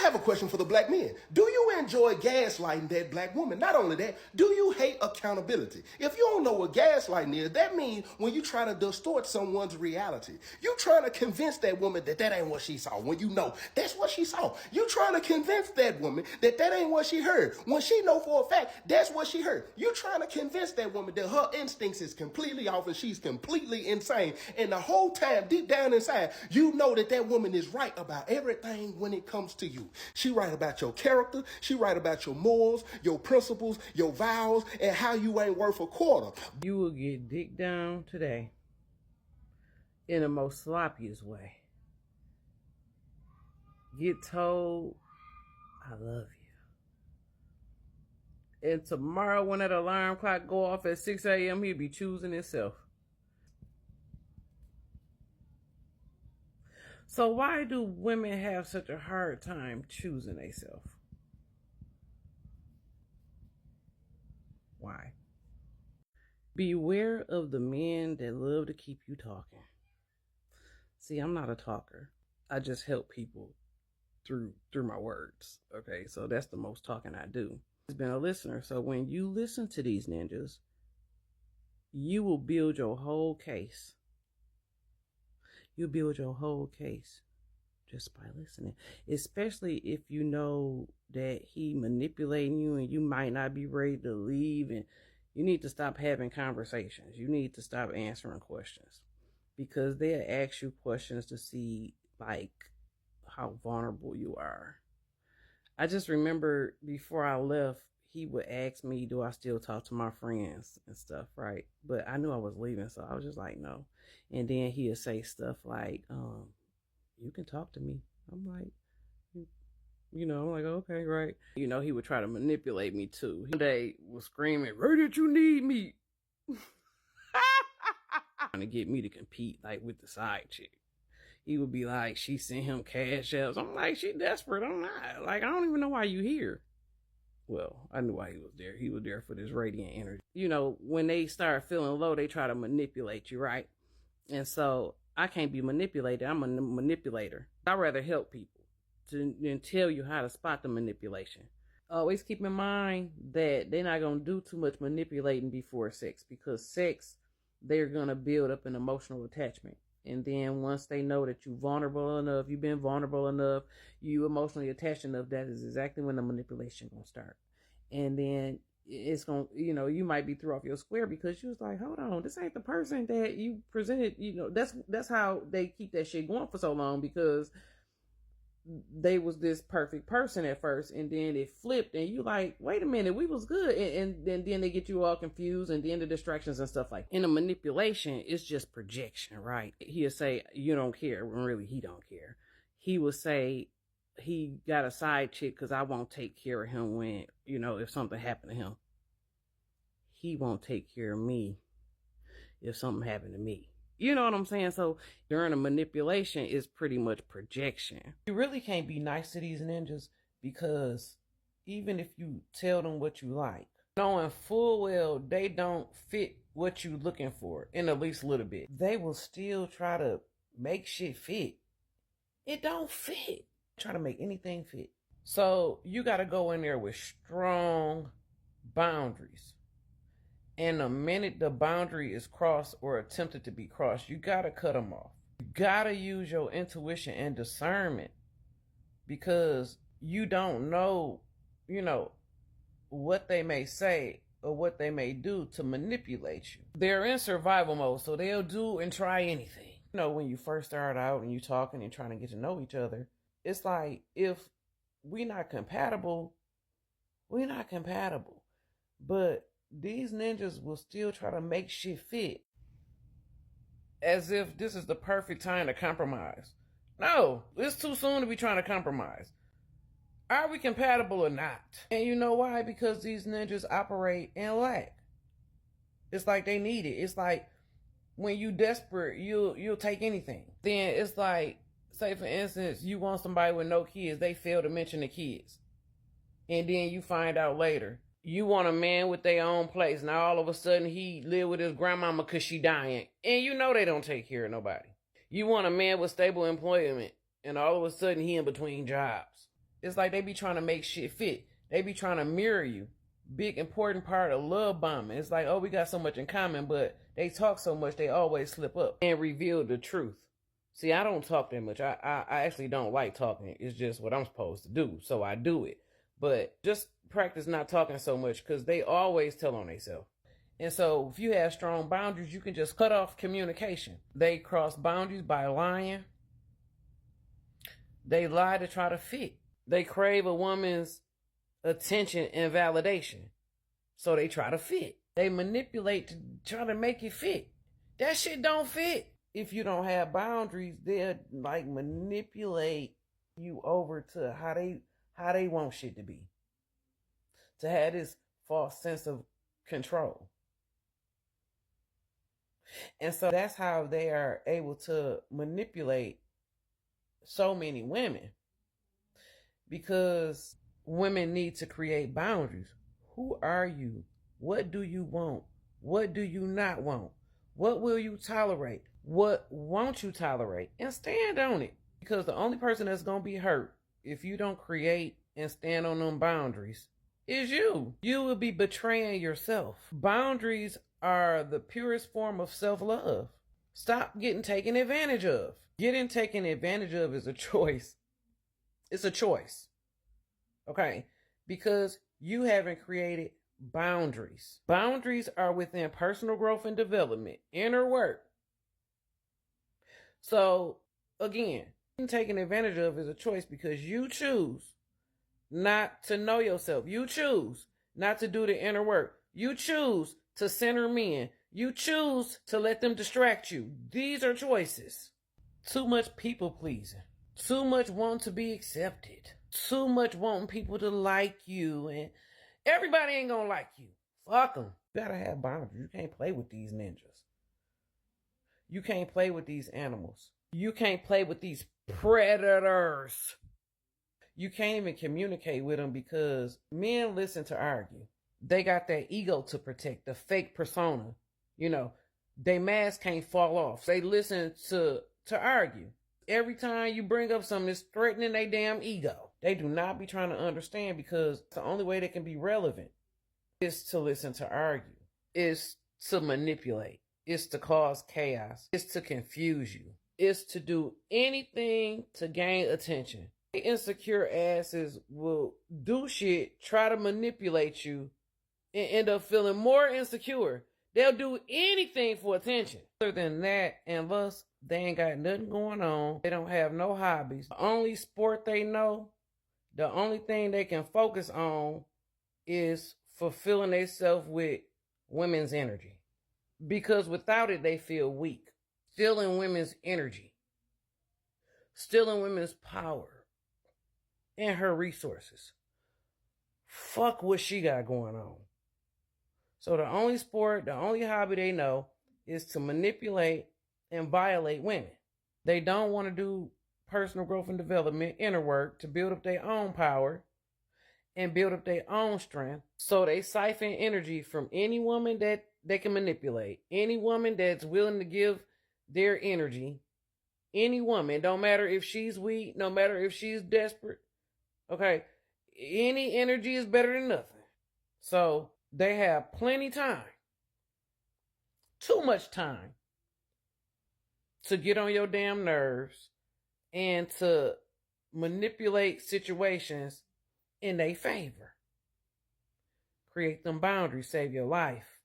have a question for the black men. Do you enjoy gaslighting that black woman? Not only that, do you hate accountability? If you don't know what gaslighting is, that means when you try to distort someone's reality. You trying to convince that woman that that ain't what she saw when you know that's what she saw. You trying to convince that woman that that ain't what she heard when she know for a fact that's what she heard. You trying to convince that woman that her instincts is completely off and she's completely insane. And the whole time, deep down inside, you know that that woman is right about everything when it comes to you. She right about your character. She right about your morals, your principles, your vows, and how you ain't worth a quarter. You will get dicked down today in the most sloppiest way. Get told, I love you. And tomorrow when that alarm clock go off at 6 a.m., he'll be choosing himself. So why do women have such a hard time choosing themselves? Why? Beware of the men that love to keep you talking. See, I'm not a talker. I just help people through my words. Okay, so that's the most talking I do. I've been a listener. So when you listen to these ninjas, you will build your whole case. You build your whole case just by listening, especially if you know that he manipulating you and you might not be ready to leave, and you need to stop having conversations. You need to stop answering questions, because they'll ask you questions to see like how vulnerable you are. I just remember before I left, he would ask me, do I still talk to my friends and stuff, right? But I knew I was leaving, so I was just like, no. And then he'd say stuff like, you can talk to me. I'm like, I'm like, okay, right. He would try to manipulate me too. One day was screaming, where did you need me? Trying to get me to compete like with the side chick. He would be like, she sent him cash apps. I'm like, she desperate. I'm not. Like, I don't even know why you here. Well, I knew why he was there. He was there for this radiant energy. When they start feeling low, they try to manipulate you, right? And so I can't be manipulated. I'm a manipulator. I'd rather help people than tell you how to spot the manipulation. Always keep in mind that they're not going to do too much manipulating before sex, because sex, they're going to build up an emotional attachment. And then once they know that you've been vulnerable enough, you emotionally attached enough, that is exactly when the manipulation going to start. And then it's going to, you might be thrown off your square because you was like, hold on, this ain't the person that you presented. That's how they keep that shit going for so long, because they was this perfect person at first, and then it flipped, and you like, wait a minute, we was good, and then they get you all confused, and then the distractions and stuff like that. In a manipulation, it's just projection, right? He'll say, you don't care, when really he don't care. He will say he got a side chick because I won't take care of him when, if something happened to him. He won't take care of me if something happened to me. You know what I'm saying? So during a manipulation, it's pretty much projection. You really can't be nice to these ninjas, because even if you tell them what you like, knowing full well they don't fit what you're looking for in at least a little bit, they will still try to make shit fit. It don't fit. Try to make anything fit. So you got to go in there with strong boundaries. And the minute the boundary is crossed or attempted to be crossed, you got to cut them off. You got to use your intuition and discernment, because you don't know, what they may say or what they may do to manipulate you. They're in survival mode, so they'll do and try anything. When you first start out and you talking and trying to get to know each other, it's like, if we're not compatible, we're not compatible. But these ninjas will still try to make shit fit, as if this is the perfect time to compromise. No, it's too soon to be trying to compromise. Are we compatible or not? And you know why? Because these ninjas operate in lack. It's like they need it. It's like when you desperate, you'll take anything. Then it's like, say for instance, you want somebody with no kids, they fail to mention the kids. And then you find out later, you want a man with their own place. Now all of a sudden he live with his grandmama because she dying. And they don't take care of nobody. You want a man with stable employment. And all of a sudden he in between jobs. It's like they be trying to make shit fit. They be trying to mirror you. Big important part of love bombing. It's like, oh, we got so much in common, but they talk so much they always slip up and reveal the truth. See, I don't talk that much. I actually don't like talking. It's just what I'm supposed to do, so I do it. But just practice not talking so much, because they always tell on themselves. And so if you have strong boundaries, you can just cut off communication. They cross boundaries by lying. They lie to try to fit. They crave a woman's attention and validation, so they try to fit. They manipulate to try to make it fit. That shit don't fit. If you don't have boundaries, they'll like manipulate you over to how they want shit to be, to have this false sense of control. And so that's how they are able to manipulate so many women, because women need to create boundaries. Who are you? What do you want? What do you not want? What will you tolerate? What won't you tolerate? And stand on it. Because the only person that's going to be hurt if you don't create and stand on them boundaries is you. You will be betraying yourself. Boundaries are the purest form of self-love. Stop getting taken advantage of. Getting taken advantage of is a choice. It's a choice. Okay? Because you haven't created boundaries. Boundaries are within personal growth and development, inner work. So, again, getting taken advantage of is a choice, because you choose not to know yourself. You choose not to do the inner work. You choose to center men. You choose to let them distract you. These are choices. Too much people pleasing. Too much wanting to be accepted. Too much wanting people to like you. And everybody ain't gonna like you. Fuck them. You gotta have boundaries. You can't play with these ninjas. You can't play with these animals. You can't play with these predators. You can't even communicate with them, because men listen to argue. They got that ego to protect, the fake persona. You know, they mask can't fall off. They listen to argue. Every time you bring up something, it's threatening their damn ego. They do not be trying to understand, because the only way they can be relevant is to listen to argue, is to manipulate, is to cause chaos, is to confuse you, is to do anything to gain attention. Insecure asses will do shit, try to manipulate you, and end up feeling more insecure. They'll do anything for attention. Other than that and lust, they ain't got nothing going on. They don't have no hobbies. The only sport they know, the only thing they can focus on is fulfilling themselves with women's energy. Because without it, they feel weak. Stealing women's energy. Stealing women's power and her resources. Fuck what she got going on. So the only sport, the only hobby they know is to manipulate and violate women. They don't want to do personal growth and development, inner work, to build up their own power and build up their own strength. So they siphon energy from any woman that they can manipulate, any woman that's willing to give their energy, any woman, don't matter if she's weak, no matter if she's desperate. Okay, any energy is better than nothing. So they have plenty time, too much time, to get on your damn nerves and to manipulate situations in their favor. Create them boundaries, save your life.